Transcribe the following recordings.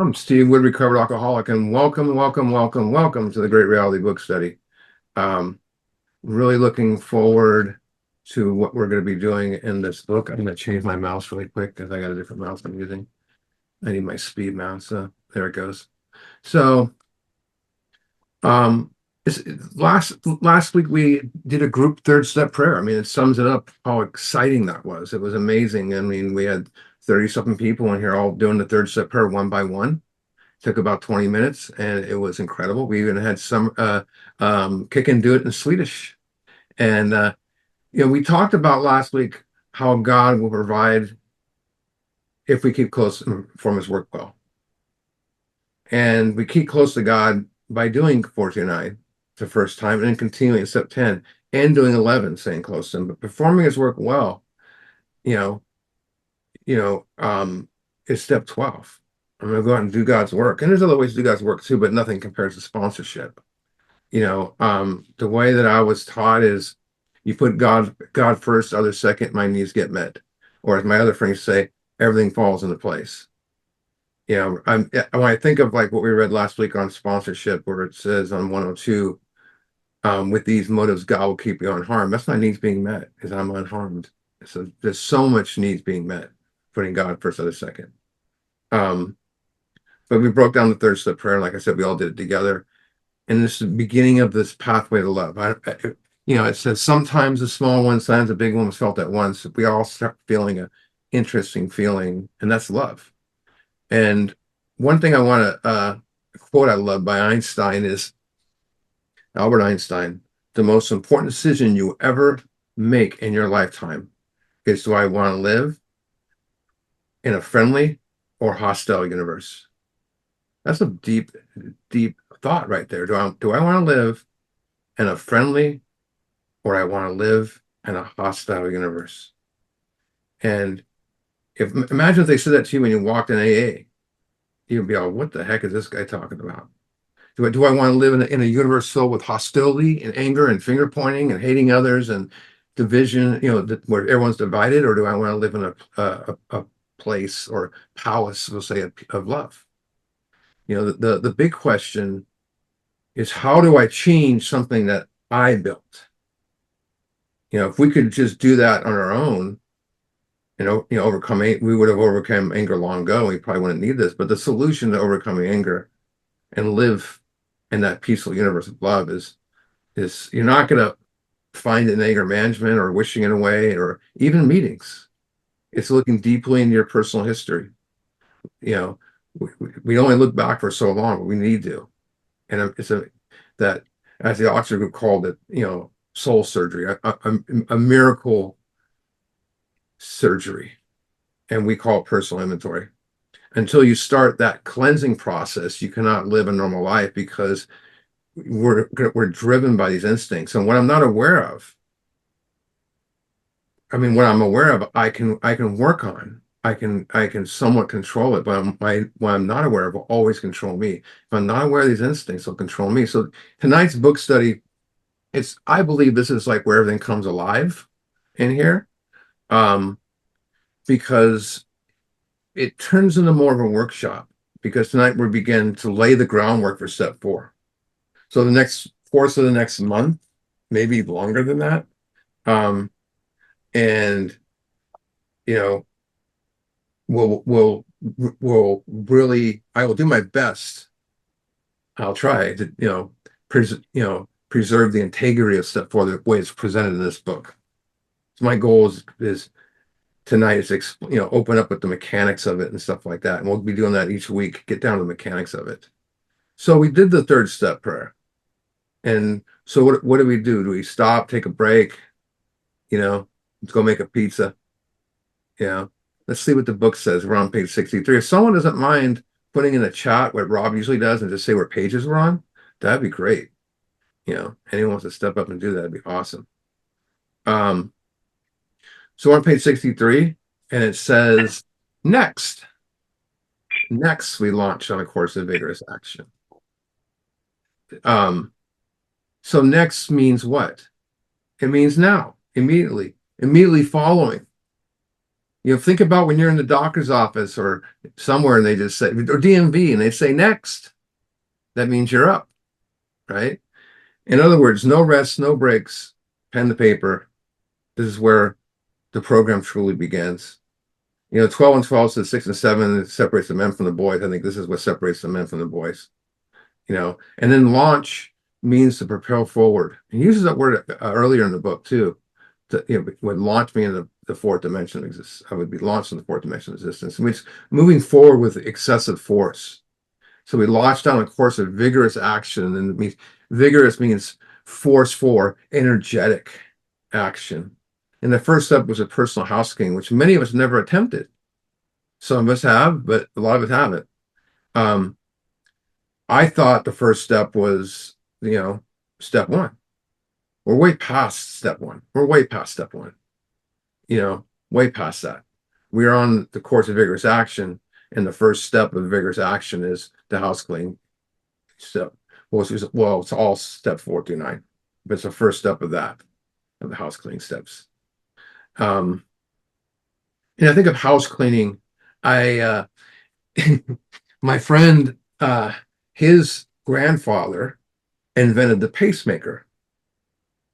I'm Steve Wood, recovered alcoholic, and welcome to the Great Reality Book Study. Um, really looking forward to what we're going to be doing in this book. I'm going to change my mouse really quick because I got a different mouse I'm using. I need my speed mouse. So there it goes. So um, it's, last week we did a group third step prayer. I mean, it sums it up how exciting that was. It was amazing. I mean, we had 30 something people in here all doing the third step prayer one by one. Took about 20 minutes and it was incredible. We even had some kick and do it in Swedish. And we talked about last week how God will provide if we keep close and perform his work well. And we keep close to God by doing 49 the first time and then continuing at step 10 and doing 11, staying close to him. But performing his work well, you know, is step 12. I'm going to go out and do God's work. And there's other ways to do God's work too, but nothing compares to sponsorship. The way that I was taught is you put God first, others second, my needs get met. Or as my other friends say, everything falls into place. When I think of like what we read last week on sponsorship, where it says on 102, with these motives, God will keep you unharmed. That's my needs being met because I'm unharmed. So there's so much needs being met, putting God first, others second. Um, but we broke down the third step prayer. Like I said, we all did it together. And this is the beginning of this pathway to love. It says sometimes the small one, sometimes the big one was felt at once. We all start feeling a interesting feeling, and that's love. And one thing I want to quote I love by Einstein is Albert Einstein: the most important decision you ever make in your lifetime is, do I want to live in a friendly or hostile universe? That's a deep, deep thought right there. Do I want to live in a friendly or I want to live in a hostile universe? And imagine if they said that to you when you walked in AA, you'd be all, what the heck is this guy talking about? Do I want to live in a universe filled with hostility and anger and finger pointing and hating others and division, where everyone's divided? Or do I want to live in a place or palace, we'll say, of love? The big question is, how do I change something that I built? If we could just do that on our own, overcome we would have overcome anger long ago. We probably wouldn't need this. But the solution to overcoming anger and live in that peaceful universe of love is you're not going to find it in anger management or wishing it away or even meetings. It's looking deeply into your personal history. You know, we only look back for so long, but we need to. And it's that, as the Oxford group called it, soul surgery, a miracle surgery, and we call it personal inventory. Until you start that cleansing process, you cannot live a normal life because we're driven by these instincts. And what I'm not aware of, what I'm aware of, I can work on. I can somewhat control it, but what I'm not aware of will always control me. If I'm not aware of these instincts, they'll control me. So tonight's book study, I believe this is like where everything comes alive in here. Because it turns into more of a workshop, because tonight we begin to lay the groundwork for step 4. So the next course of the next month, maybe longer than that. And we'll really, I will do my best. I'll try to, preserve the integrity of step 4 the way it's presented in this book. So my goal is tonight is open up with the mechanics of it and stuff like that, and we'll be doing that each week. Get down to the mechanics of it. So we did the third step prayer, and so what do we do? Do we stop, take a break? Let's go make a pizza. Let's see what the book says. We're on page 63. If someone doesn't mind putting in the chat what Rob usually does and just say what pages we're on, that'd be great. Anyone wants to step up and do that, that'd be awesome. So we're on page 63, and it says, next, we launch on a course of vigorous action. So next means what? It means now, immediately following. Think about when you're in the doctor's office or somewhere and they just say, or DMV, and they say next. That means you're up, right? In other words, no rest, no breaks, pen to paper. This is where the program truly begins. 12 and 12 says 6 and 7 separates the men from the boys. I think this is what separates the men from the boys. And then launch means to propel forward. He uses that word earlier in the book too. Would launch me in the fourth dimension exists. I would be launched in the fourth dimension of existence. It means moving forward with excessive force. So we launched down a course of vigorous action, and it means vigorous means forceful, energetic action. And the first step was a personal house cleaning, which many of us never attempted. Some of us have, but a lot of us haven't. Um, I thought the first step was, step one. We're way past step one. We're way past step one, way past that. We're on the course of vigorous action, and the first step of vigorous action is the house cleaning step. It's all step 4 through 9, but it's the first step of that, of the house cleaning steps. And I think of house cleaning. I my friend, his grandfather invented the pacemaker.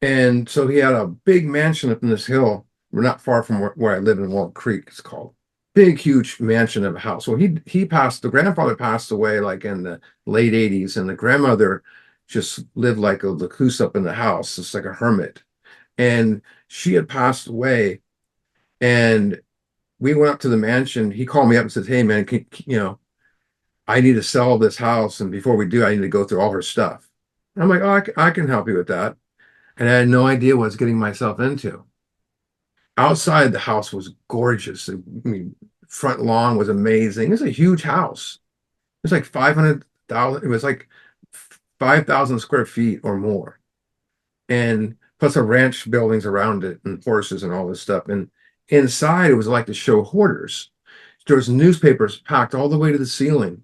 And so he had a big mansion up in this hill. We're not far from where I live in Walnut Creek, it's called. Big, huge mansion of a house. Well, the grandfather passed away like in the late 80s, and the grandmother just lived like a recluse up in the house. It's like a hermit. And she had passed away, and we went up to the mansion. He called me up and said, "Hey, man, I need to sell this house. And before we do, I need to go through all her stuff." I'm like, "Oh, I can help you with that." And I had no idea what I was getting myself into. Outside, the house was gorgeous. I mean, front lawn was amazing. It's a huge house. It's like 500,000. It was like 5,000 square feet or more. And plus a ranch buildings around it and horses and all this stuff. And inside, it was like to show hoarders. There was newspapers packed all the way to the ceiling.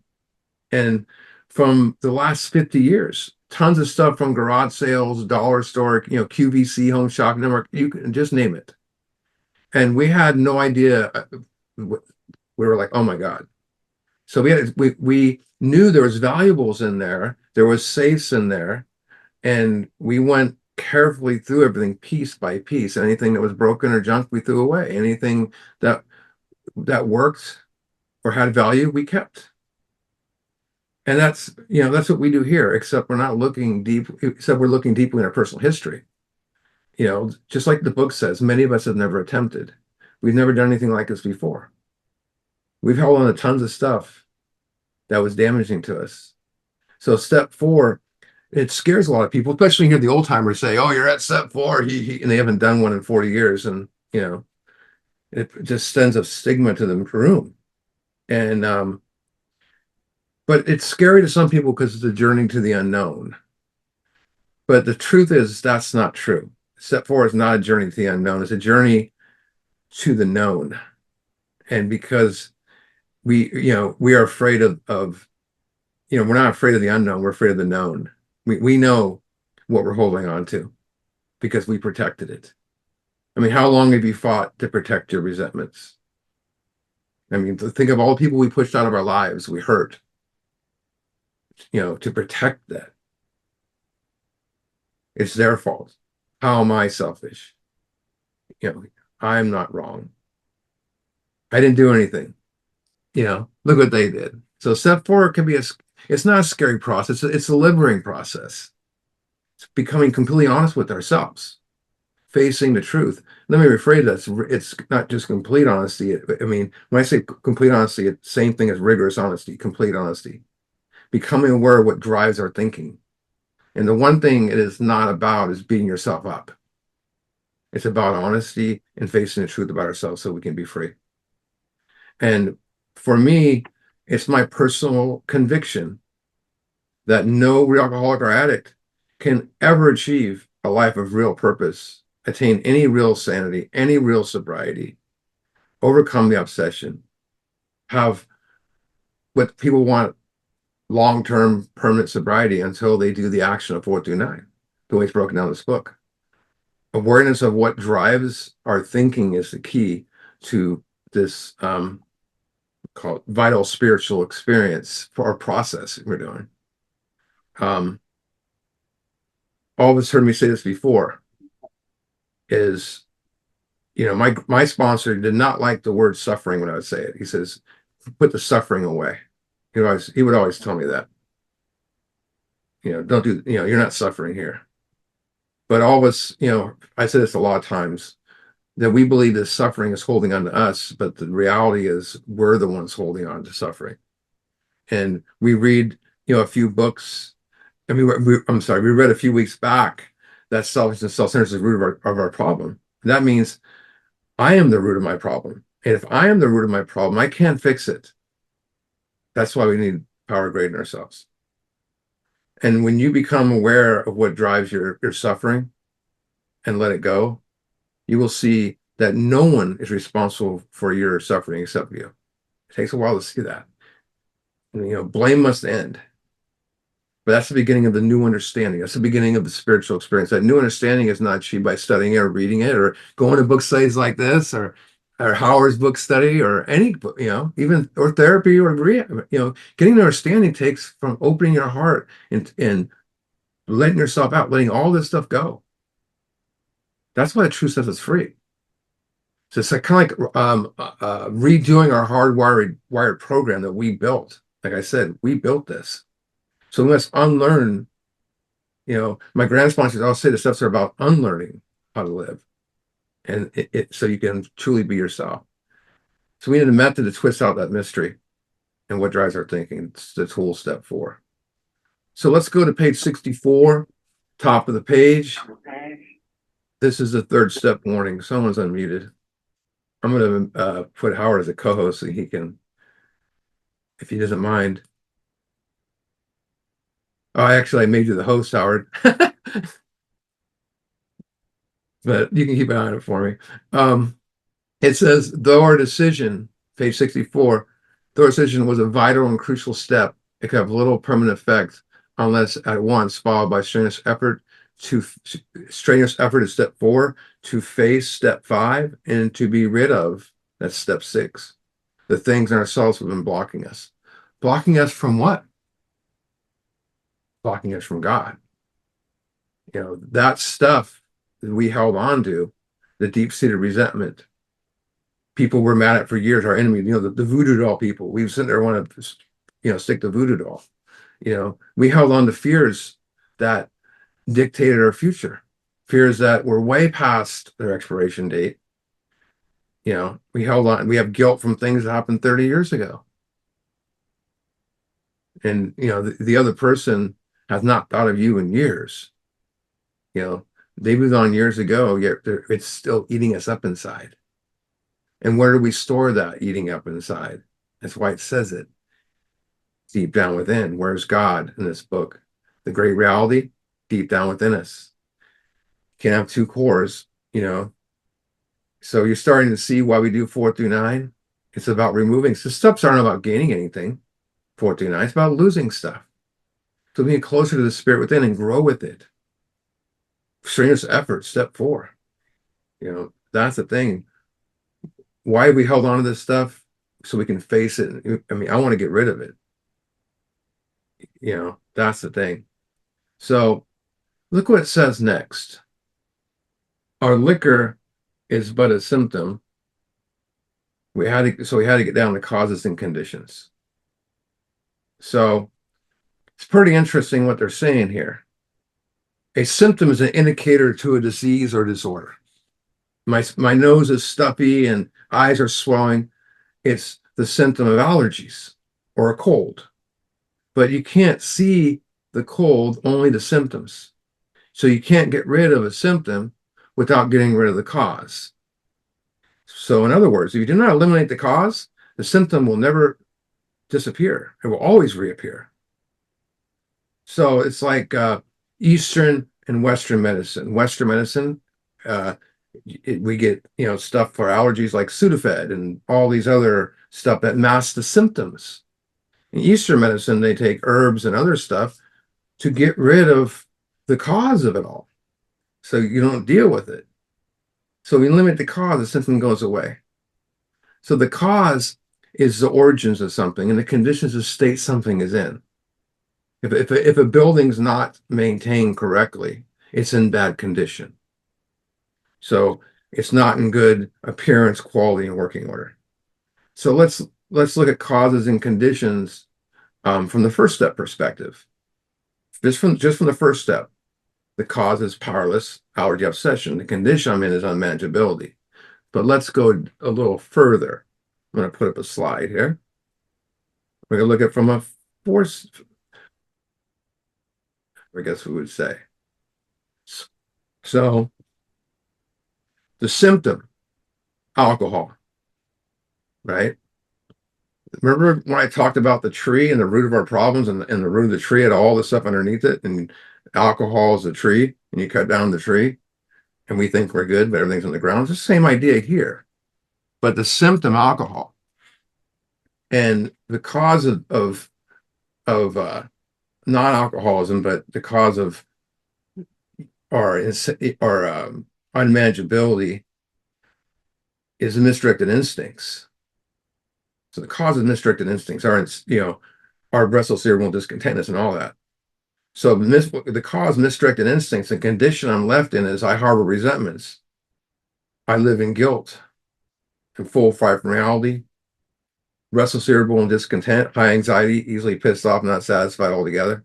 And from the last 50 years, tons of stuff from garage sales, dollar store, QVC, Home Shopping Network, you can just name it. And we had no idea. We were like, oh my God. So we knew there was valuables in there. There was safes in there. And we went carefully through everything piece by piece. Anything that was broken or junk, we threw away. Anything that worked or had value, we kept. And that's what we do here, except we're not looking deep, except we're looking deeply in our personal history. Just like the book says, many of us have never attempted. We've never done anything like this before. We've held on to tons of stuff that was damaging to us. So step 4, it scares a lot of people, especially when you hear the old timers say, "Oh, you're at step 4," and they haven't done one in 40 years. And, it just sends a stigma to the room. And, but it's scary to some people because it's a journey to the unknown. But the truth is that's not true. Step 4 is not a journey to the unknown. It's a journey to the known. And because we are afraid of we're not afraid of the unknown, we're afraid of the known. We know what we're holding on to because we protected it. I mean, how long have you fought to protect your resentments? I mean, think of all the people we pushed out of our lives, we hurt, to protect that. It's their fault. How am I selfish? I'm not wrong. I didn't do anything. Look what they did. So step 4 can be it's not a scary process. It's a liberating process. It's becoming completely honest with ourselves, facing the truth. Let me rephrase that. It's not just complete honesty. I mean, when I say complete honesty, it's the same thing as rigorous honesty, complete honesty. Becoming aware of what drives our thinking. And the one thing it is not about is beating yourself up. It's about honesty and facing the truth about ourselves so we can be free. And for me, it's my personal conviction that no real alcoholic or addict can ever achieve a life of real purpose, attain any real sanity, any real sobriety, overcome the obsession, have what people want, long-term permanent sobriety, until they do the action of 4 through 9, the way it's broken down in this book. Awareness of what drives our thinking is the key to this called vital spiritual experience for our process we're doing. Um, all of us heard me say this before, is, my sponsor did not like the word suffering when I would say it. He says, put the suffering away. He would always tell me that, don't do, you're not suffering here. But all of us, I said this a lot of times, that we believe that suffering is holding on to us, but the reality is we're the ones holding on to suffering. And we read, a few books. I mean, I'm sorry, we read a few weeks back that selfishness, self-centeredness is the root of our problem. That means I am the root of my problem. And if I am the root of my problem, I can't fix it. That's why we need power greater than ourselves. And when you become aware of what drives your suffering and let it go, you will see that no one is responsible for your suffering except you. It takes a while to see that. And, blame must end. But that's the beginning of the new understanding. That's the beginning of the spiritual experience. That new understanding is not achieved by studying it or reading it or going to book studies like this or Howard's book study or any book, even or therapy or getting an understanding takes from opening your heart and letting yourself out, letting all this stuff go. That's why the truth sets us free. So it's like kind of like redoing our wired program that we built. Like I said, we built this. So we must unlearn. My grand sponsors all say the steps are about unlearning how to live, and so you can truly be yourself. So we need a method to twist out that mystery and what drives our thinking. It's the tool step 4. So let's go to page 64, top of the page. This is the third step warning. Someone's unmuted. I'm going to put Howard as a co-host so he can, if he doesn't mind. Oh, I made you the host, Howard. But you can keep an eye on it for me. It says, though our decision, page 64, though our decision was a vital and crucial step, it could have little permanent effect unless at once followed by strenuous effort is step 4, to face step 5, and to be rid of, that's step 6, the things in ourselves have been blocking us. Blocking us from what? Blocking us from God. That stuff that we held on to, the deep-seated resentment, people we're mad at for years, our enemy, the voodoo doll people. We've sitting there want to, stick the voodoo doll. We held on to fears that dictated our future, fears that were way past their expiration date. We held on, we have guilt from things that happened 30 years ago. And, the other person has not thought of you in years. They moved on years ago, yet it's still eating us up inside. And where do we store that eating up inside? That's why it says it. Deep down within. Where's God in this book? The great reality, deep down within us. Can't have two cores, So you're starting to see why we do 4 through 9. It's about removing. So steps aren't about gaining anything. 4 through 9. It's about losing stuff. So being closer to the spirit within and grow with it. Strenuous effort, step 4. That's the thing. Why have we held on to this stuff? So we can face it. I mean, I want to get rid of it. That's the thing. So look what it says next. Our liquor is but a symptom. We had to get down to causes and conditions. So it's pretty interesting what they're saying here. A symptom is an indicator to a disease or disorder. My nose is stuffy and eyes are swelling. It's the symptom of allergies or a cold. But you can't see the cold, only the symptoms. So you can't get rid of a symptom without getting rid of the cause. So in other words, if you do not eliminate the cause, the symptom will never disappear. It will always reappear. So it's like Eastern and Western medicine. Western medicine, we get stuff for allergies like Sudafed and all these other stuff that masks the symptoms. In Eastern medicine, they take herbs and other stuff to get rid of the cause of it all, so you don't deal with it. So we limit the cause, the symptom goes away. So the cause is the origins of something, and the conditions of state something is in. If a building's not maintained correctly, it's in bad condition. So it's not in good appearance, quality, and working order. So let's look at causes and conditions from the first step perspective. Just from the first step, the cause is powerless, allergy obsession. The condition I'm in is unmanageability. But let's go a little further. I'm going to put up a slide here. We're going to look at from a force, I guess we would say. So the symptom, alcohol, right? Remember when I talked about the tree and the root of our problems, and the root of the tree had all the stuff underneath it, and alcohol is the tree, and you cut down the tree, and we think we're good, but everything's on the ground. It's the same idea here. But the symptom, alcohol, and the cause of non-alcoholism, but the cause of our unmanageability is misdirected instincts. So the cause of misdirected instincts are, our restless irritable discontentness and all that. So the cause misdirected instincts, the condition I'm left in is I harbor resentments. I live in guilt and full fright from reality, restless, irritable, and discontent, high anxiety, easily pissed off, not satisfied altogether,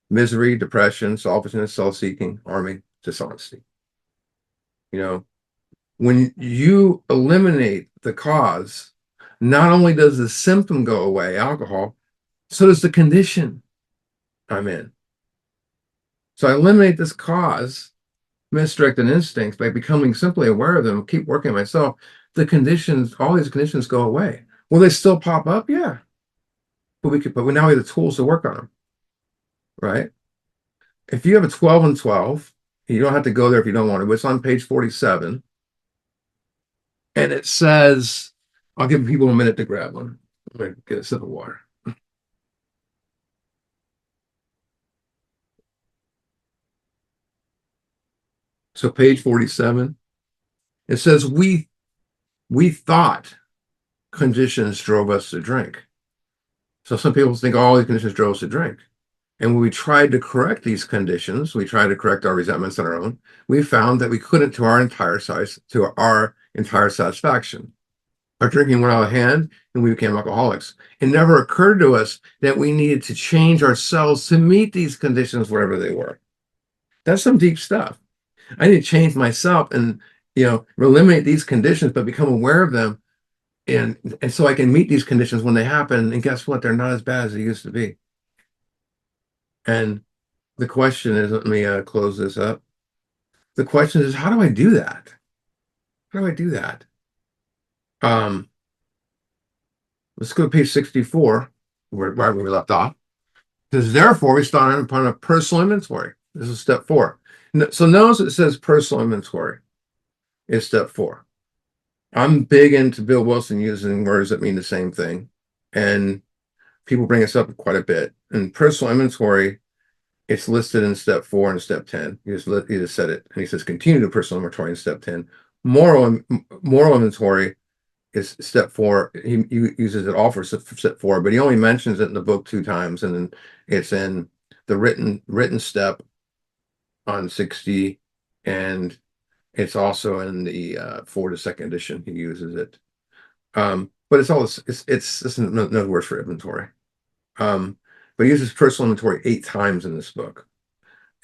misery, depression, selfishness, self-seeking, harming, dishonesty. When you eliminate the cause, not only does the symptom go away, alcohol, so does the condition I'm in. So I eliminate this cause, misdirected instincts, by becoming simply aware of them, keep working on myself. The conditions, all these conditions go away. Will they still pop up? Yeah. But we now have the tools to work on them, right? If you have a 12 and 12, you don't have to go there if you don't want to, but it's on page 47. And it says, I'll give people a minute to grab one. I'm going to get a sip of water. So page 47, it says, we thought conditions drove us to drink. So some people think all these conditions drove us to drink. And when we tried to correct these conditions, we tried to correct our resentments on our own, we found that we couldn't to our entire satisfaction. Our drinking went out of hand and we became alcoholics. It never occurred to us that we needed to change ourselves to meet these conditions, wherever they were. That's some deep stuff. I need to change myself and, eliminate these conditions, but become aware of them. And so I can meet these conditions when they happen. And guess what? They're not as bad as they used to be. And the question is, let me close this up. The question is, how do I do that? How do I do that? Let's go to page 64, where we left off. Because therefore, we start upon a personal inventory. This is step 4. So notice it says personal inventory is step 4. I'm big into Bill Wilson using words that mean the same thing. And people bring us up quite a bit. And personal inventory, it's listed in step 4 and step 10. He just said it. And he says, continue to personal inventory in step 10. Moral inventory is step 4. He uses it all for step 4, but he only mentions it in the book 2 times. And then it's in the written step on 60, and it's also in the Florida second edition. He uses it. But it's another word for inventory. But he uses personal inventory 8 times in this book,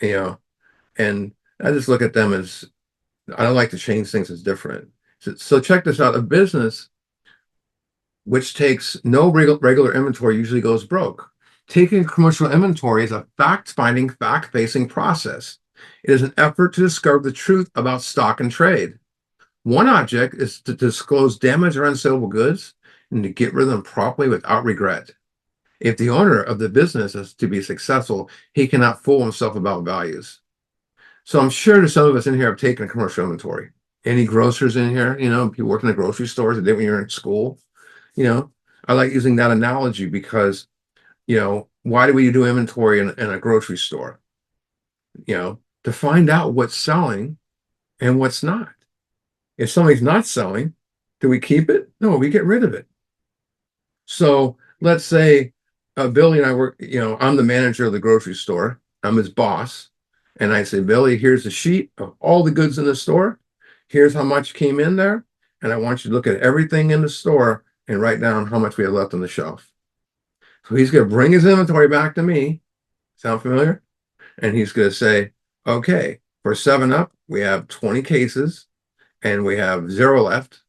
and I just look at them as, I don't like to change things as different. So check this out. A business which takes no regular inventory usually goes broke. Taking commercial inventory is a fact-finding, fact-facing process. It is an effort to discover the truth about stock and trade. One object is to disclose damaged or unsaleable goods and to get rid of them properly without regret. If the owner of the business is to be successful, he cannot fool himself about values. So I'm sure that some of us in here have taken a commercial inventory. Any grocers in here, people working in the grocery stores that did when you were in school, I like using that analogy because, why do we do inventory in a grocery store? To find out what's selling and what's not. If something's not selling, do we keep it No, we get rid of it. So let's say Billy and I work, I'm the manager of the grocery store. I'm his boss. And I say, Billy, here's a sheet of all the goods in the store. Here's how much came in there. And I want you to look at everything in the store and write down how much we have left on the shelf. So he's going to bring his inventory back to me. Sound familiar? And he's going to say, okay, for 7 Up, we have 20 cases and we have zero left.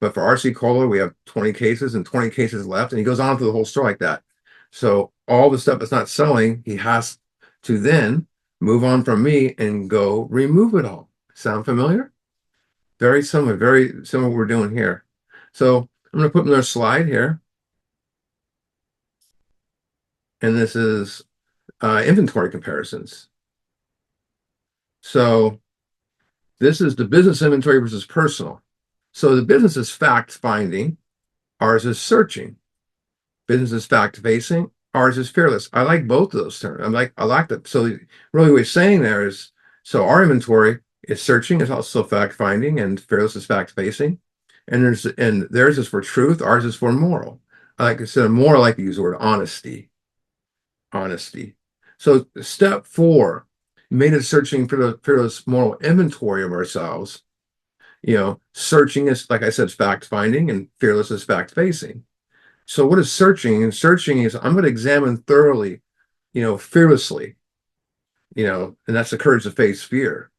But for RC Cola, we have 20 cases and 20 cases left. And he goes on through the whole store like that. So all the stuff that's not selling, he has to then move on from me and go remove it all. Sound familiar? Very similar what we're doing here. So I'm going to put another slide here. And this is inventory comparisons. So this is the business inventory versus personal. So the business is fact finding, ours is searching. Business is fact facing, ours is fearless. I like both of those terms. I like that. So really what we're saying there is, so our inventory is searching, is also fact finding, and fearless is fact facing. And theirs is for truth, ours is for moral. Like I said, more I like to use the word honesty. Honesty. So step 4, made it searching for the fearless moral inventory of ourselves. Searching is, like I said, fact finding, and fearless is fact facing. So what is searching? And searching is I'm going to examine thoroughly, fearlessly, and that's the courage to face fear.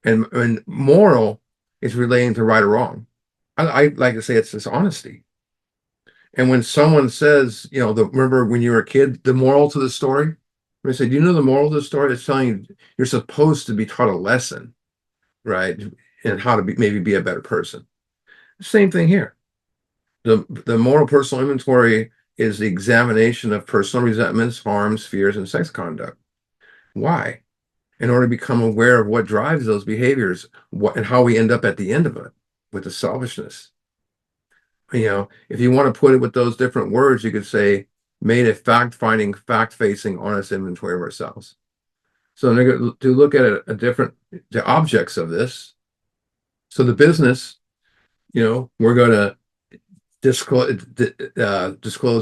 And moral is relating to right or wrong. I like to say it's this honesty. And when someone says, remember when you were a kid, the moral to the story? When I say, do you know the moral of the story? It's telling you you're supposed to be taught a lesson, right? And how to maybe be a better person. Same thing here. The moral personal inventory is the examination of personal resentments, harms, fears, and sex conduct. Why? In order to become aware of what drives those behaviors, and how we end up at the end of it with the selfishness. If you want to put it with those different words, you could say, made a fact-finding, fact-facing, honest inventory of ourselves. So to look at the objects of this. So the business, we're going to disclose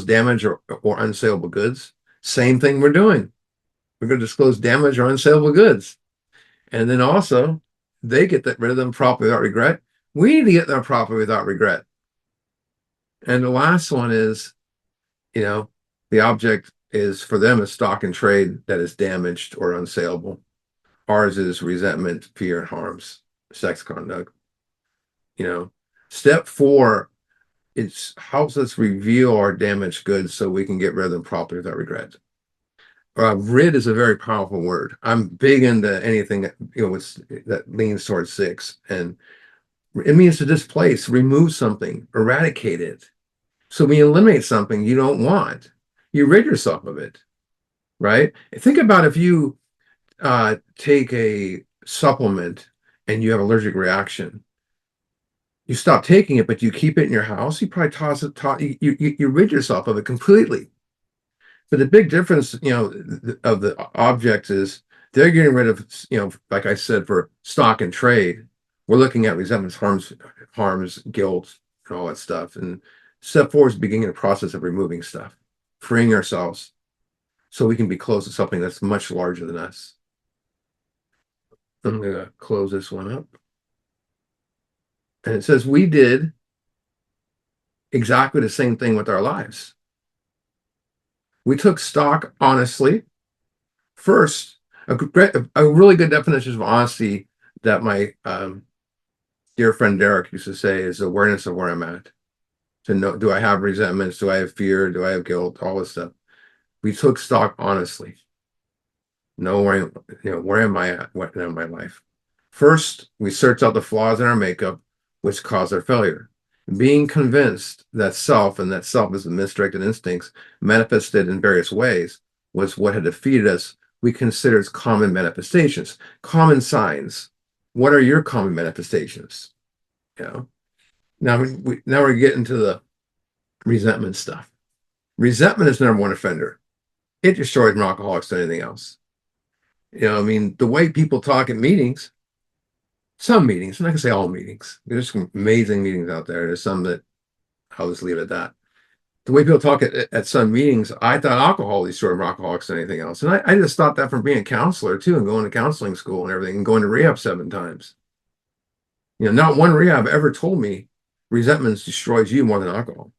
damage or unsaleable goods. Same thing we're doing. We're going to disclose damage or unsaleable goods. And then also, they get rid of them properly without regret. We need to get them properly without regret. And the last one is, the object is for them a stock and trade that is damaged or unsaleable. Ours is resentment, fear, and harms, sex conduct. Step 4, it helps us reveal our damaged goods so we can get rid of them properly without regret. Rid is a very powerful word. I'm big into anything that leans towards 6, and it means to displace, remove something, eradicate it. So when you eliminate something you don't want, you rid yourself of it, right? Think about if you take a supplement and you have allergic reaction. You stop taking it, but you keep it in your house. You probably you rid yourself of it completely. But the big difference, of the objects is they're getting rid of, like I said, for stock and trade. We're looking at resentments, harms, guilt, and all that stuff. And step 4 is beginning the process of removing stuff, freeing ourselves so we can be close to something that's much larger than us. I'm going to close this one up. And it says, we did exactly the same thing with our lives. We took stock honestly. First, a really good definition of honesty that my dear friend Derek used to say is awareness of where I'm at. To know, do I have resentments? Do I have fear? Do I have guilt? All this stuff. We took stock honestly. Know where am I at in my life? First, we searched out the flaws in our makeup, which cause our failure. Being convinced that self is the misdirected instincts manifested in various ways was what had defeated us. We consider as common manifestations, common signs. What are your common manifestations? Now we're getting to the resentment stuff. Resentment is the number one offender. It destroys more alcoholics than anything else. The way people talk at meetings, some meetings, I'm not gonna say all meetings. There's some amazing meetings out there. There's some that I'll just leave it at that. The way people talk at some meetings, I thought alcohol is sort of alcoholics than anything else. And I just thought that from being a counselor too and going to counseling school and everything and going to rehab 7 times. Not one rehab ever told me resentment destroys you more than alcohol.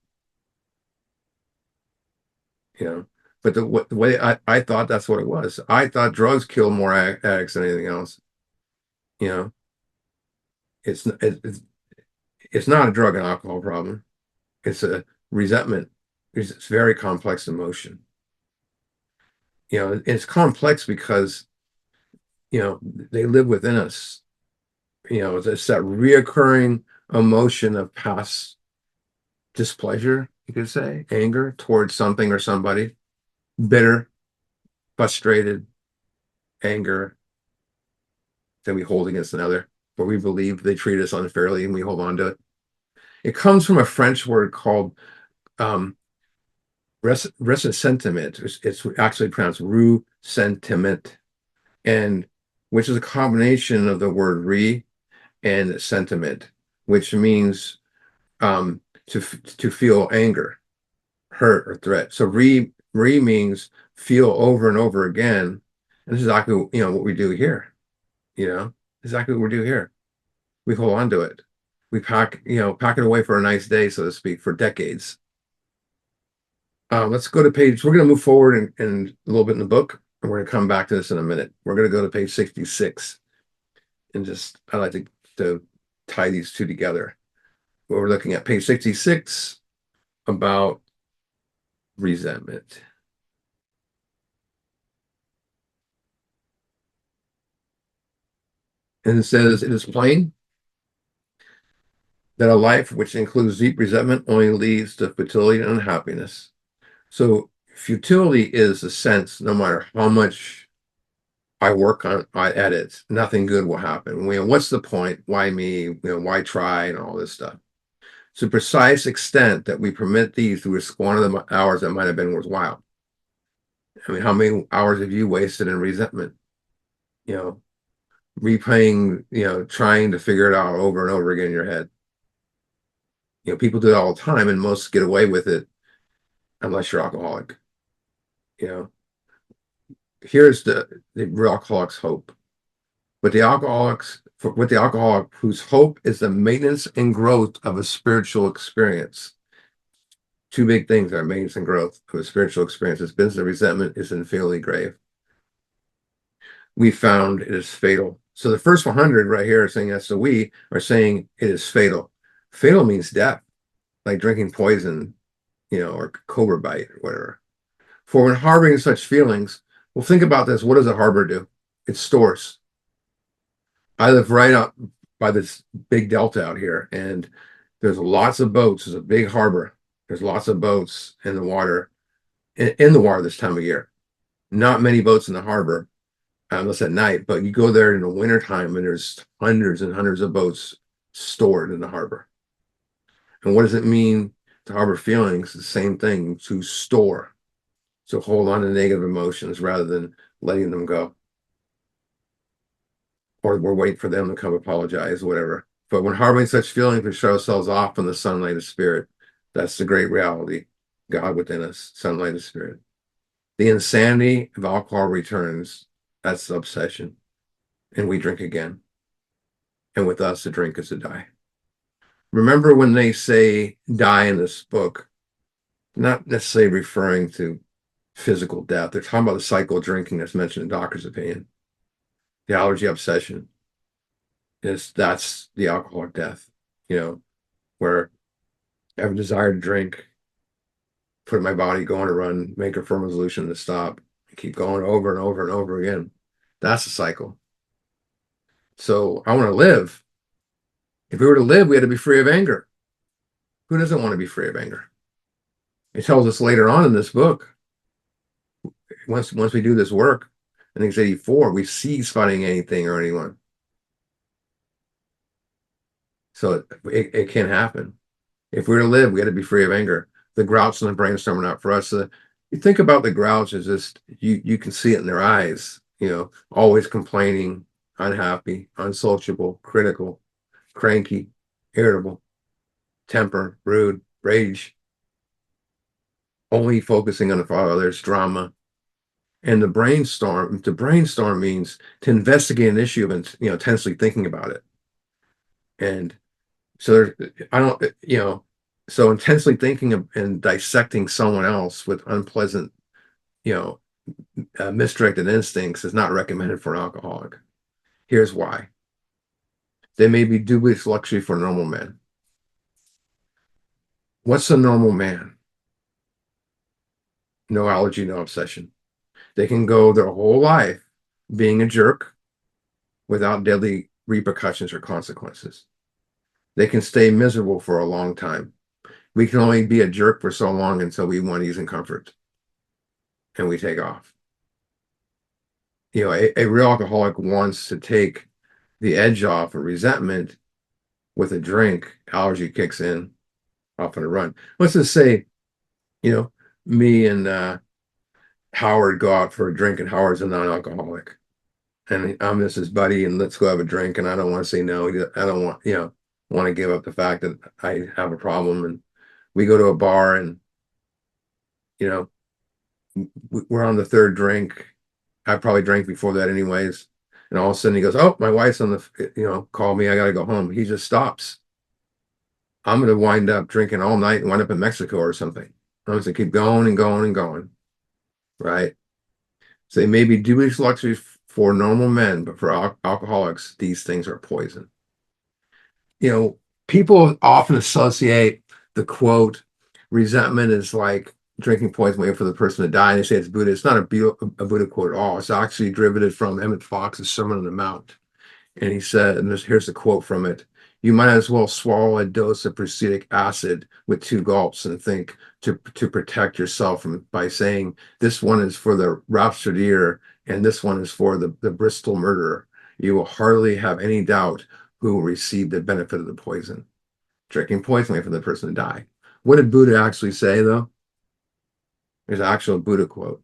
You know, but the way I thought that's what it was. I thought drugs kill more addicts than anything else. You know, it's not a drug and alcohol problem. It's a resentment. It's very complex emotion. It's complex because they live within us. It's that reoccurring emotion of past displeasure, you could say, anger towards something or somebody, bitter, frustrated, anger that we hold against another, where we believe they treat us unfairly and we hold on to it. It comes from a French word called um, ressentiment. It's actually pronounced rue sentiment, and which is a combination of the word re and sentiment, which means to feel anger, hurt, or threat. So re means feel over and over again, and this is exactly what we do here. You know, exactly what we do here. We hold on to it. We pack it away for a nice day, so to speak, for decades. Let's go to page. We're going to move forward in a little bit in the book, and we're going to come back to this in a minute. We're going to go to page 66, and just I like to tie these two together. We're looking at page 66 about resentment. And it says, it is plain that a life which includes deep resentment only leads to futility and unhappiness. So futility is a sense, no matter how much I work at it, nothing good will happen. What's the point? Why me? Why try and all this stuff. To precise extent that we permit these to squander the hours that might have been worthwhile. I mean, how many hours have you wasted in resentment? You know, replaying, trying to figure it out over and over again in your head. People do it all the time, and most get away with it unless you're alcoholic. You know, here's the real alcoholic's hope. But with the alcoholic whose hope is the maintenance and growth of a spiritual experience. Two big things are maintenance and growth of a spiritual experience. It's business of resentment is infinitely grave. We found it is fatal. So the first 100 right here are saying that. So we are saying it is fatal. Fatal means death, like drinking poison, or cobra bite or whatever. For when harboring such feelings, well, think about this. What does a harbor do? It stores. I live right up by this big delta out here, and there's lots of boats. There's a big harbor. There's lots of boats in the water, in the water this time of year. Not many boats in the harbor, unless at night, but you go there in the wintertime and there's hundreds and hundreds of boats stored in the harbor. And what does it mean to harbor feelings? The same thing, to store. So hold on to negative emotions rather than letting them go. Or we're waiting for them to come apologize, whatever. But when harboring such feelings, we shut ourselves off from the sunlight of spirit. That's the great reality. God within us, sunlight of spirit. The insanity of alcohol returns. That's the obsession. And we drink again. And with us, the drink is to die. Remember when they say die in this book, not necessarily referring to physical death. They're talking about the cycle of drinking that's mentioned in doctor's opinion. The allergy obsession that's the alcoholic death, where I have a desire to drink, put in my body, go on a run, make a firm resolution to stop, keep going over and over and over again. That's the cycle. So I want to live. If we were to live, we had to be free of anger. Who doesn't want to be free of anger? It tells us later on in this book, once we do this work, I think it's 84, we cease fighting anything or anyone. So it can happen. If we were to live, we had to be free of anger. The grouch and the brainstorm are not for us. So you think about the grouch as just you can see it in their eyes, always complaining, unhappy, unsociable, critical, cranky, irritable, temper, rude, rage, only focusing on the father, there's drama. And to brainstorm means to investigate an issue and, intensely thinking about it. And so I don't, so intensely thinking and dissecting someone else with unpleasant, you know, misdirected instincts is not recommended for an alcoholic. Here's why. They may be dubious luxury for normal men. What's a normal man? No allergy, no obsession. They can go their whole life being a jerk without deadly repercussions or consequences. They can stay miserable for a long time. We can only be a jerk for so long until we want ease and comfort, and we take off. A real alcoholic wants to take the edge off of resentment with a drink. Allergy kicks in, off on a run. Let's just say, you know, me and Howard go out for a drink, and Howard's a non-alcoholic, and I'm just his buddy, and let's go have a drink. And I don't want to say no. I don't want to give up the fact that I have a problem. And we go to a bar, and you know, we're on the third drink. I probably drank before that, anyways. And all of a sudden, he goes, "Oh, my wife's on the, call me. I got to go home." He just stops. I'm going to wind up drinking all night and wind up in Mexico or something. I'm just going to keep going and going and going, right? So they may be dubious luxuries for normal men, but for alcoholics, these things are poison. People often associate the quote, resentment is like drinking poison waiting for the person to die. And they say it's Buddha. It's not a Buddha quote at all. It's actually derivative from Emmett Fox's Sermon on the Mount. And he said, and here's the quote from it: "You might as well swallow a dose of prussic acid with 2 gulps and think to protect yourself by saying, this one is for the rhapsodier and this one is for the Bristol murderer. You will hardly have any doubt who will receive the benefit of the poison." Drinking poison for the person to die. What did Buddha actually say, though? There's an actual Buddha quote: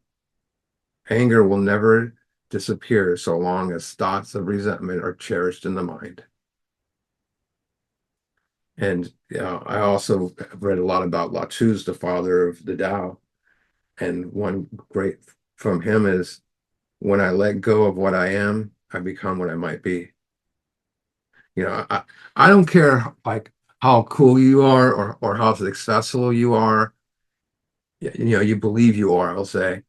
"Anger will never disappear so long as thoughts of resentment are cherished in the mind." And I also read a lot about Lao Tzu's, the father of the Tao. And one great from him is, "When I let go of what I am, I become what I might be." I don't care like how cool you are or how successful you are. You believe you are, I'll say.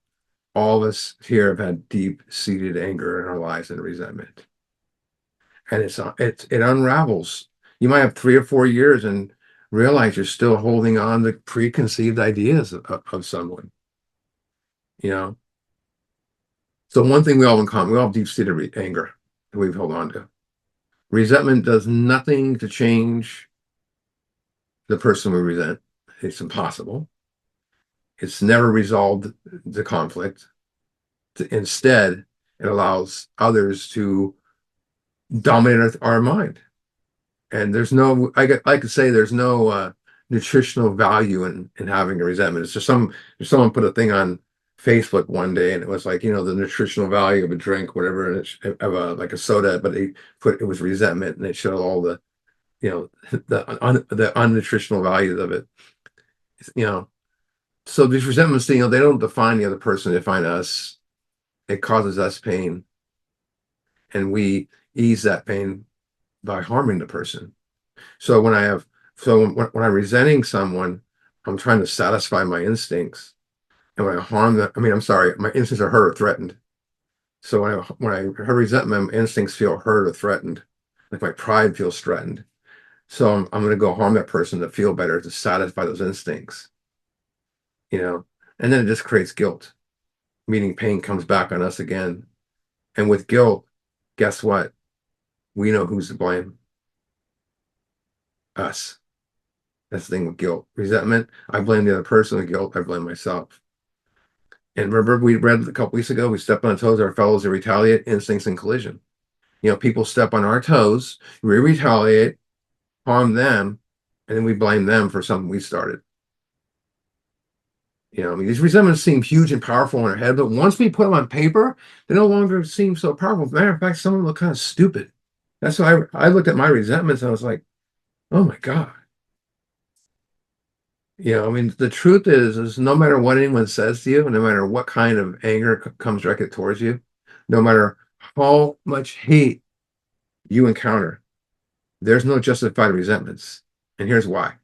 All of us here have had deep-seated anger in our lives and resentment. And it unravels. You might have 3 or 4 years and realize you're still holding on to preconceived ideas of someone. You know. So one thing we all have in common: we all have deep-seated anger that we've held on to. Resentment does nothing to change the person we resent. It's impossible. It's never resolved the conflict. Instead, it allows others to dominate our mind. And I could say there's no nutritional value in having a resentment. It's just someone put a thing on Facebook one day, and it was like, the nutritional value of a drink, whatever, and like a soda, but it was resentment, and it showed all the, the unnutritional values of it. You know, so these resentments, they don't define the other person; they define us. It causes us pain, and we ease that pain by harming the person. So when I'm resenting someone, I'm trying to satisfy my instincts. And when I harm them, I'm sorry, my instincts are hurt or threatened. So when I resent, my instincts feel hurt or threatened, like my pride feels threatened. So I'm going to go harm that person to feel better, to satisfy those instincts, and then it just creates guilt, meaning pain comes back on us again. And with guilt, guess what? We know who's to blame: us. That's the thing with guilt. Resentment, I blame the other person. With guilt, I blame myself. And remember, we read a couple weeks ago, we step on the toes of our fellows, they retaliate, instincts and collision. People step on our toes, we retaliate, harm them, and then we blame them for something we started. These resentments seem huge and powerful in our head, but once we put them on paper, they no longer seem so powerful. As a matter of fact, some of them look kind of stupid. That's why I looked at my resentments and I was like, oh my God. I mean, the truth is no matter what anyone says to you, no matter what kind of anger comes directed towards you, no matter how much hate you encounter, there's no justified resentments. And here's why.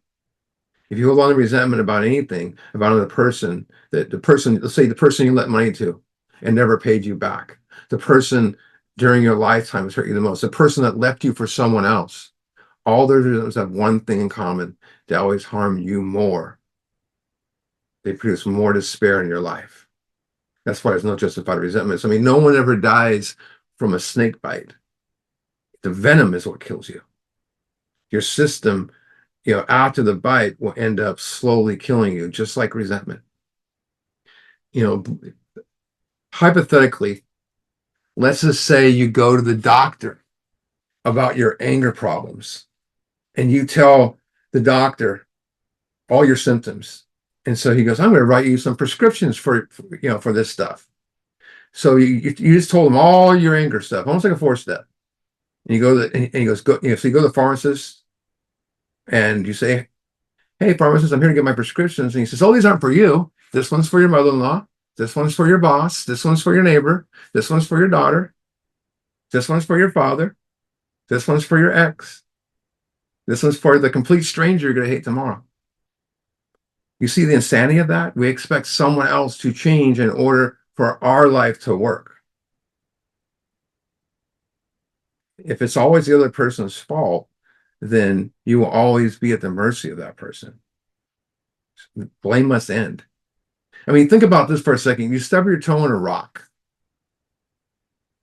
If you hold on to resentment about anything, about another person, that the person, let's say the person you lent money to and never paid you back, the person during your lifetime has hurt you the most, the person that left you for someone else, all their resentments have one thing in common. They always harm you more. They produce more despair in your life. That's why there's no justified resentments. I mean, no one ever dies from a snake bite. The venom is what kills you. Your system, after the bite will end up slowly killing you, just like resentment. You know, hypothetically, let's just say you go to the doctor about your anger problems and you tell the doctor all your symptoms. And so he goes, I'm going to write you some prescriptions for this stuff. So you just told him all your anger stuff, almost like a 4-step. And you go to and he goes, so you go to the pharmacist and you say, hey, pharmacist, I'm here to get my prescriptions. And he says, oh, these aren't for you. This one's for your mother-in-law. This one's for your boss. This one's for your neighbor. This one's for your daughter. This one's for your father. This one's for your ex. This one's for the complete stranger you're going to hate tomorrow. You see the insanity of that? We expect someone else to change in order for our life to work. If it's always the other person's fault, then you will always be at the mercy of that person. Blame must end. I mean, think about this for a second. You stub your toe on a rock,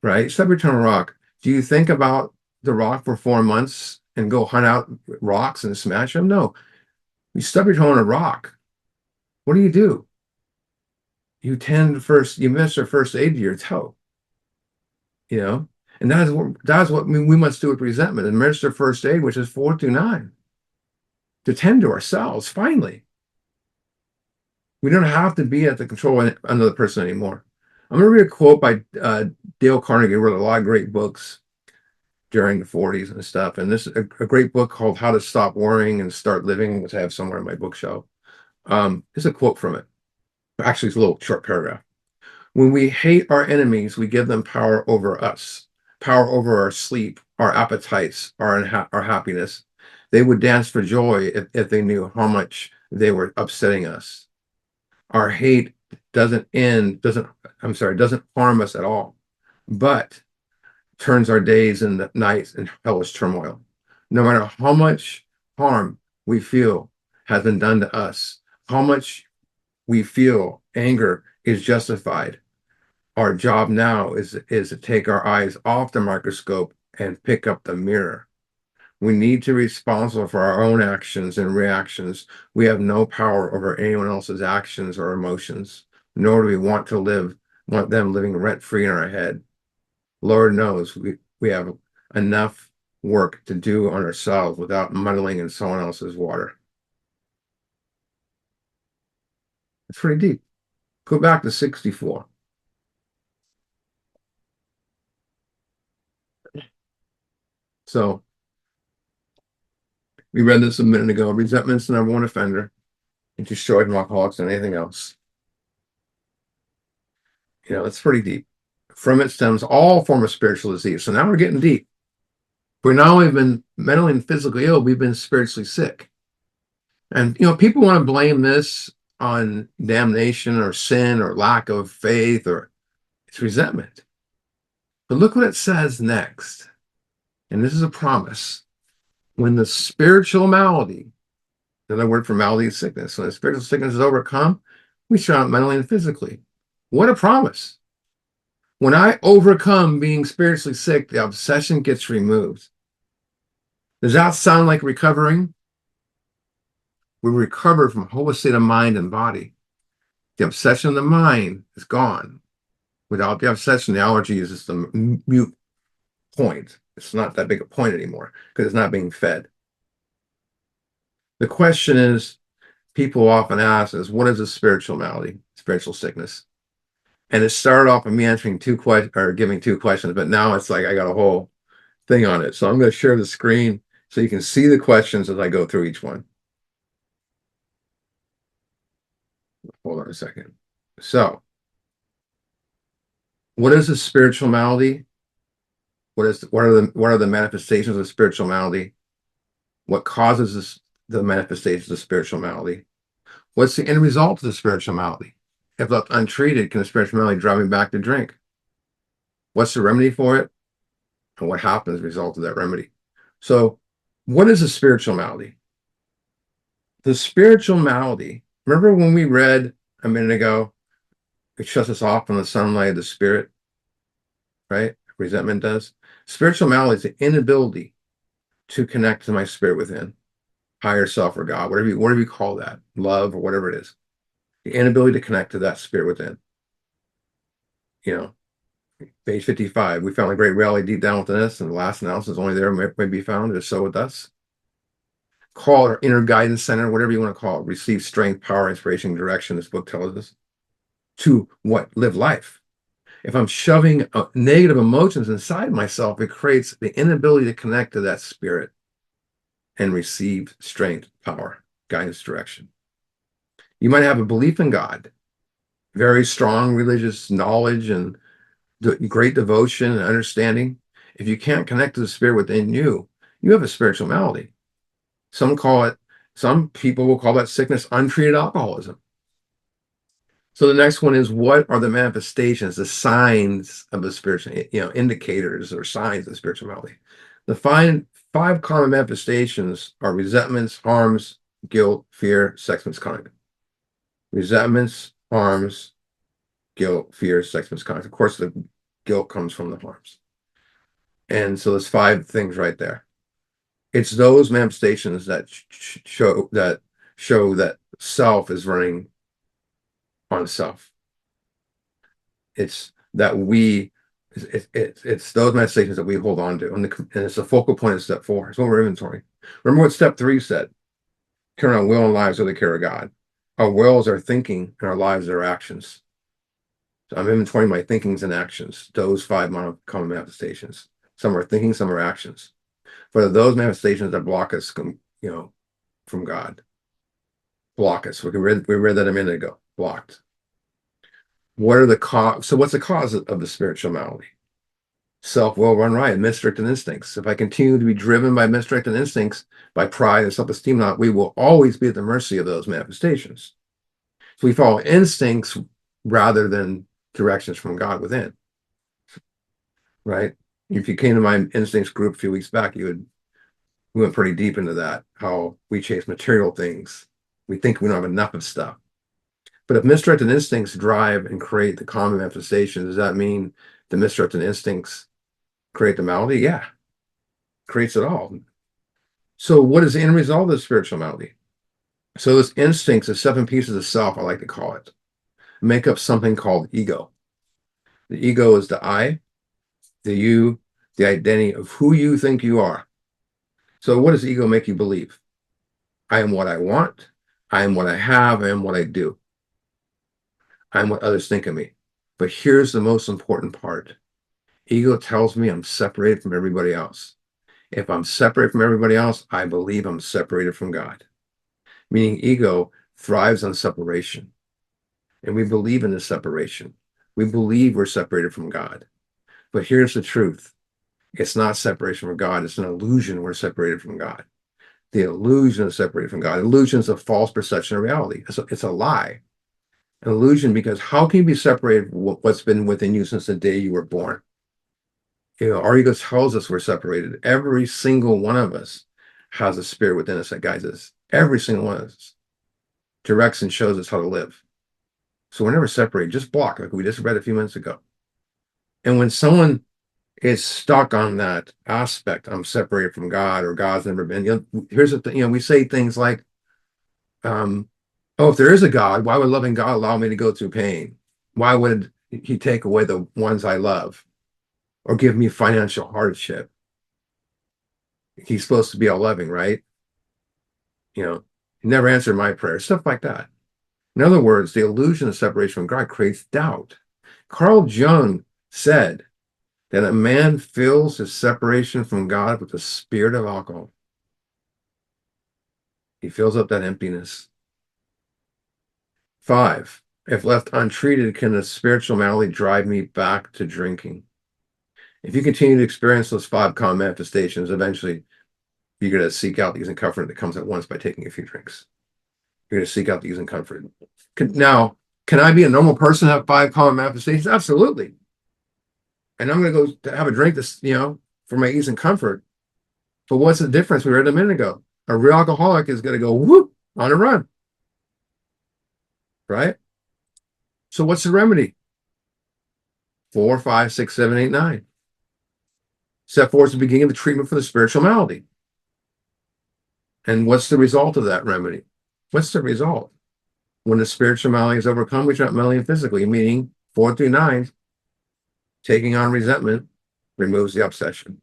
right? Stub your toe on a rock. Do you think about the rock for 4 months and go hunt out rocks and smash them? No. You stub your toe on a rock. What do? You administer first aid to your toe, and that's what we must do with resentment. Administer first aid, which is 4 through 9, to tend to ourselves, finally. We don't have to be at the control of another person anymore. I'm going to read a quote by Dale Carnegie, who wrote a lot of great books during the 40s and stuff. And this is a great book called How to Stop Worrying and Start Living, which I have somewhere in my bookshelf. Here's a quote from it. Actually, it's a little short paragraph. When we hate our enemies, we give them power over us, power over our sleep, our appetites, our happiness. They would dance for joy if they knew how much they were upsetting us. Our hate doesn't harm us at all, but turns our days and nights in hellish turmoil. No matter how much harm we feel has been done to us, how much we feel anger is justified, our job now is to take our eyes off the microscope and pick up the mirror. We need to be responsible for our own actions and reactions. We have no power over anyone else's actions or emotions, nor do we want them living rent-free in our head. Lord knows we have enough work to do on ourselves without muddling in someone else's water. It's pretty deep. Go back to 64. So we read this a minute ago. Resentment's the number one offender. It destroyed more alcoholics than anything else. It's pretty deep. From it stems all form of spiritual disease. So now we're getting deep. We're not only been mentally and physically ill, we've been spiritually sick. And people want to blame this on damnation or sin or lack of faith, or it's resentment. But look what it says next. And this is a promise. When the spiritual malady, another word for malady is sickness, when the spiritual sickness is overcome, we shall out mentally and physically. What a promise. When I overcome being spiritually sick, the obsession gets removed. Does that sound like recovering? We recover from a whole state of mind and body. The obsession of the mind is gone. Without the obsession, the allergy is just a mute point. It's not that big a point anymore because it's not being fed. The question is, people often ask is, what is a spiritual malady, spiritual sickness? And it started off with me answering giving 2 questions, but now it's like I got a whole thing on it. So I'm going to share the screen so you can see the questions as I go through each one. Hold on a second. So, what is a spiritual malady? What are the manifestations of spiritual malady? What causes the manifestations of spiritual malady? What's the end result of the spiritual malady? If left untreated, can the spiritual malady drive me back to drink? What's the remedy for it? And what happens as a result of that remedy? So, what is a spiritual malady? The spiritual malady, remember when we read a minute ago, it shuts us off from the sunlight of the spirit, right? Resentment does. Spiritual malady is the inability to connect to my spirit within, higher self or God, whatever you call that, love or whatever it is. The inability to connect to that spirit within. You know, page 55, we found a great reality deep down within us, and the last analysis is only there may be found. It is so with us. Call it our inner guidance center, whatever you want to call it. Receive strength, power, inspiration, direction, this book tells us. To what? Live life. If I'm shoving negative emotions inside myself, it creates the inability to connect to that spirit and receive strength, power, guidance, direction. You might have a belief in God, very strong religious knowledge and great devotion and understanding. If you can't connect to the spirit within you, you have a spiritual malady. Some people will call that sickness untreated alcoholism. So the next one is, what are the manifestations, the signs of a spiritual, indicators or signs of spirituality? The five common manifestations are resentments, harms, guilt, fear, sex misconduct. Resentments, harms, guilt, fear, sex misconduct. Of course, the guilt comes from the harms. And so there's five things right there. It's those manifestations that show that self is running on self. It's that it's those manifestations that we hold on to, and it's the focal point of step 4. It's over inventory. Remember what step 3 said: turn our will and lives over the care of God. Our will is our thinking, and our lives are our actions. So I'm inventorying my thinkings and actions. Those five common manifestations. Some are thinking, some are actions. But those manifestations that block us, from God, block us. We read that a minute ago. Blocked. What are the cause? So what's the cause of the spiritual malady? Self-will run riot, misdirected instincts. If I continue to be driven by misdirected instincts, by pride and self-esteem, we will always be at the mercy of those manifestations. So we follow instincts rather than directions from God within, right? If you came to my instincts group a few weeks back, we went pretty deep into that, how we chase material things. We think we don't have enough of stuff. But if misdirected instincts drive and create the common manifestation, does that mean the misdirected instincts create the malady? Yeah, creates it all. So what is the end result of the spiritual malady? So those instincts, the 7 pieces of self, I like to call it, make up something called ego. The ego is the I, the you, the identity of who you think you are. So what does ego make you believe? I am what I want. I am what I have. I am what I do. I am what others think of me. But here's the most important part. Ego tells me I'm separated from everybody else. If I'm separated from everybody else, I believe I'm separated from God. Meaning ego thrives on separation. And we believe in this separation. We believe we're separated from God. But here's the truth. It's not separation from God. It's an illusion we're separated from God. The illusion is separated from God. Illusion is a false perception of reality. It's a lie. An illusion, because how can you be separated from what's been within you since the day you were born? Our ego tells us we're separated. Every single one of us has a spirit within us that guides us. Every single one of us directs and shows us how to live. So we're never separated, just block, like we just read a few minutes ago. And when someone is stuck on that aspect, I'm separated from God, or God's never been, here's the thing, we say things like, oh, if there is a God, why would loving God allow me to go through pain? Why would he take away the ones I love or give me financial hardship? He's supposed to be all loving, right? He never answered my prayers, stuff like that. In other words, the illusion of separation from God creates doubt. Carl Jung said that a man fills his separation from God with the spirit of alcohol. He fills up that emptiness. 5. If left untreated, can the spiritual malady drive me back to drinking? If you continue to experience those 5 common manifestations, eventually you're going to seek out the ease and comfort that comes at once by taking a few drinks. You're going to seek out the ease and comfort. Now, can I be a normal person and have 5 common manifestations? Absolutely. And I'm going to go to have a drink this, for my ease and comfort. But what's the difference? We read a minute ago. A real alcoholic is going to go whoop on a run, right? So what's the remedy? 4, 5, 6, 7, 8, 9. Step 4 is the beginning of the treatment for the spiritual malady. And what's the result of that remedy? What's the result? When the spiritual malady is overcome, we drop mentally and physically, meaning 4 through 9, taking on resentment removes the obsession.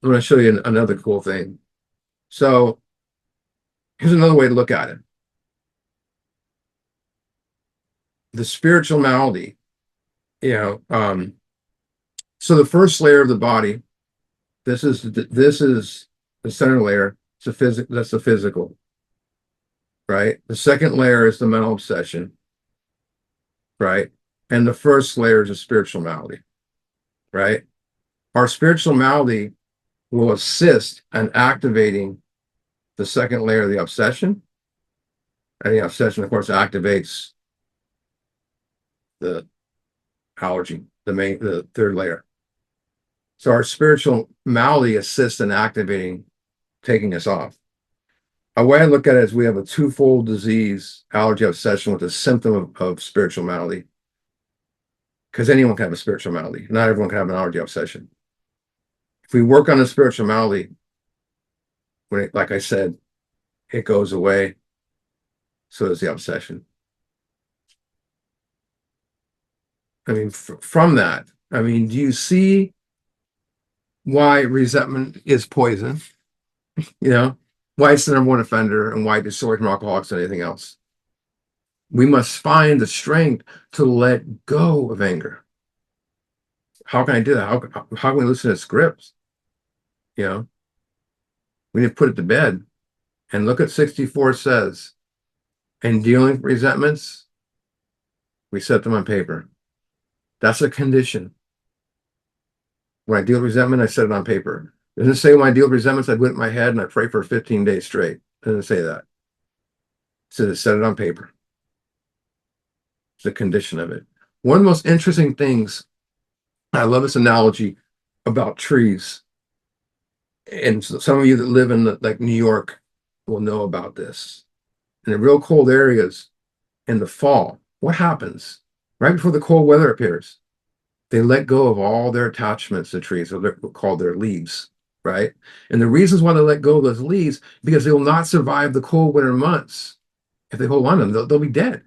I'm going to show you another cool thing. So here's another way to look at it. The spiritual malady, so the first layer of the body, this is the center layer. That's the physical, right? The second layer is the mental obsession, right? And the first layer is a spiritual malady, right? Our spiritual malady will assist in activating the second layer of the obsession. And the obsession, of course, activates the allergy, the third layer. So our spiritual malady assists in activating, taking us off. A way I look at it is we have a twofold disease, allergy obsession, with a symptom of spiritual malady. Because anyone can have a spiritual malady. Not everyone can have an allergy obsession. If we work on the spiritual malady, like I said, it goes away. So does the obsession. I mean, from that, do you see why resentment is poison? Why it's the number one offender and why it distorts from alcoholics than anything else. We must find the strength to let go of anger. How can I do that? How can we loosen its grips? We need to put it to bed. And look at 64 says, in dealing with resentments, we set them on paper. That's a condition. When I deal with resentment, I set it on paper. It doesn't say when I deal with resentments, I put it in my head and I pray for 15 days straight. It doesn't say that. It says set it on paper. It's a condition of it. One of the most interesting things, I love this analogy about trees. And some of you that live in like New York will know about this. In the real cold areas in the fall, what happens? Right before the cold weather appears, they let go of all their attachments to trees, or they're called their leaves, right? And the reasons why they let go of those leaves, because they will not survive the cold winter months. If they hold on to them, they'll be dead.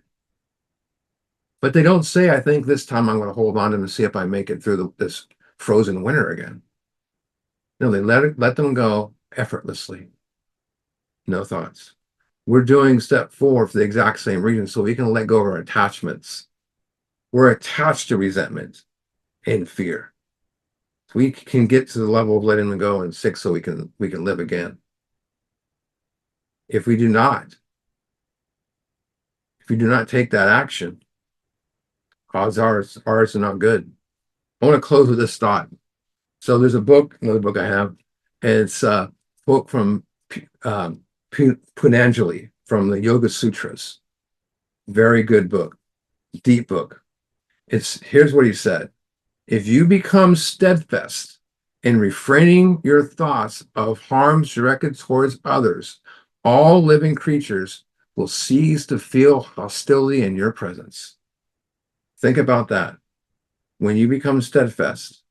But they don't say, I think this time I'm going to hold on to them and see if I make it through this frozen winter again. No, they let them go effortlessly. No thoughts. We're doing step 4 for the exact same reason, so we can let go of our attachments. We're attached to resentment and fear. We can get to the level of letting them go in 6 so we can live again. If we do not take that action, odds are ours are not good. I want to close with this thought. So there's another book I have. It's a book from Punanjali from the Yoga Sutras. Very good book, deep book. Here's what he said. If you become steadfast in refraining your thoughts of harms directed towards others, all living creatures will cease to feel hostility in your presence. Think about that. When you become steadfast,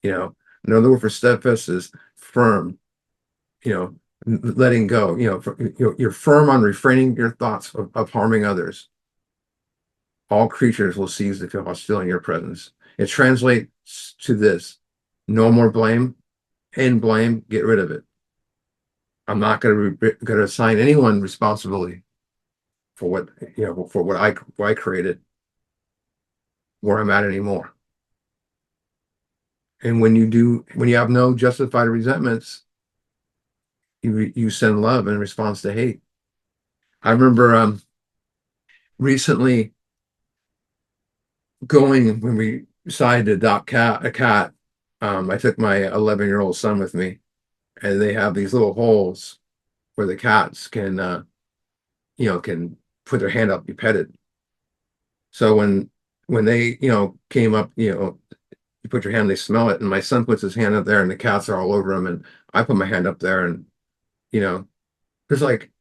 another word for steadfast is firm, letting go, you're firm on refraining your thoughts of harming others. All creatures will cease to feel hostility in your presence. It translates to this: no more blame. And blame, get rid of it. I'm not going to assign anyone responsibility for what I created, where I'm at anymore. And when you have no justified resentments, you send love in response to hate. I remember recently going when we decided to adopt a cat. I took my 11-year-old son with me, and they have these little holes where the cats can, can put their hand up, be petted. So when they, came up, you put your hand, they smell it, and my son puts his hand up there, and the cats are all over him, and I put my hand up there, and you know, there's like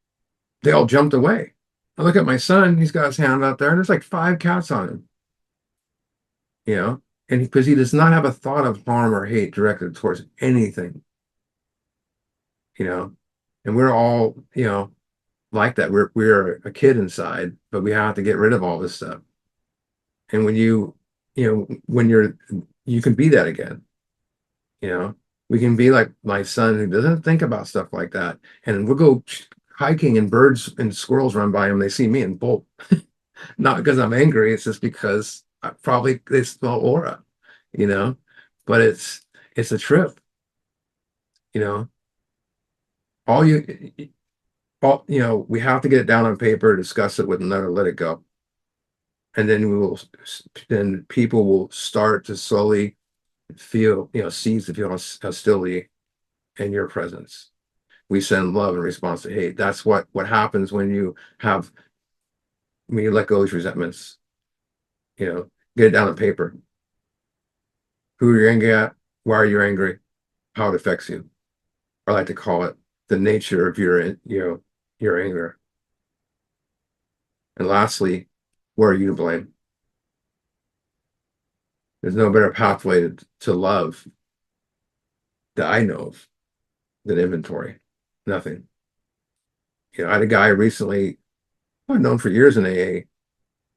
they all jumped away. I look at my son, he's got his hand up there, and there's like 5 cats on him, you know, and because he does not have a thought of harm or hate directed towards anything, you know, and we're all, like that. We're a kid inside, but we have to get rid of all this stuff. And when you can be that again, you know, we can be like my son who doesn't think about stuff like that. And we'll go hiking and birds and squirrels run by him. They see me and bolt, not because I'm angry. It's just because probably they smell aura, you know, but it's a trip, you know, all you, all, we have to get it down on paper, discuss it with another, let it go. And then then people will start to slowly feel, cease to feel hostility in your presence. We send love in response to hate. That's what happens when you let go of those resentments. Get it down on paper. Who are you angry at? Why are you angry? How it affects you. I like to call it the nature of your anger. And lastly, where are you to blame? There's no better pathway to love that I know of than inventory. Nothing. I had a guy recently I've known for years in AA,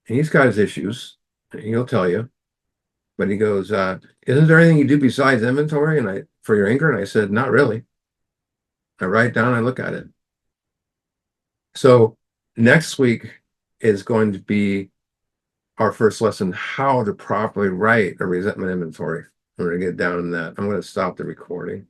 and he's got his issues, and he'll tell you. But he goes, "Isn't there anything you do besides inventory?" And for your anger, and I said, "Not really." I write down, I look at it. So next week is going to be our first lesson, how to properly write a resentment inventory. We're going to get down in that. I'm going to stop the recording.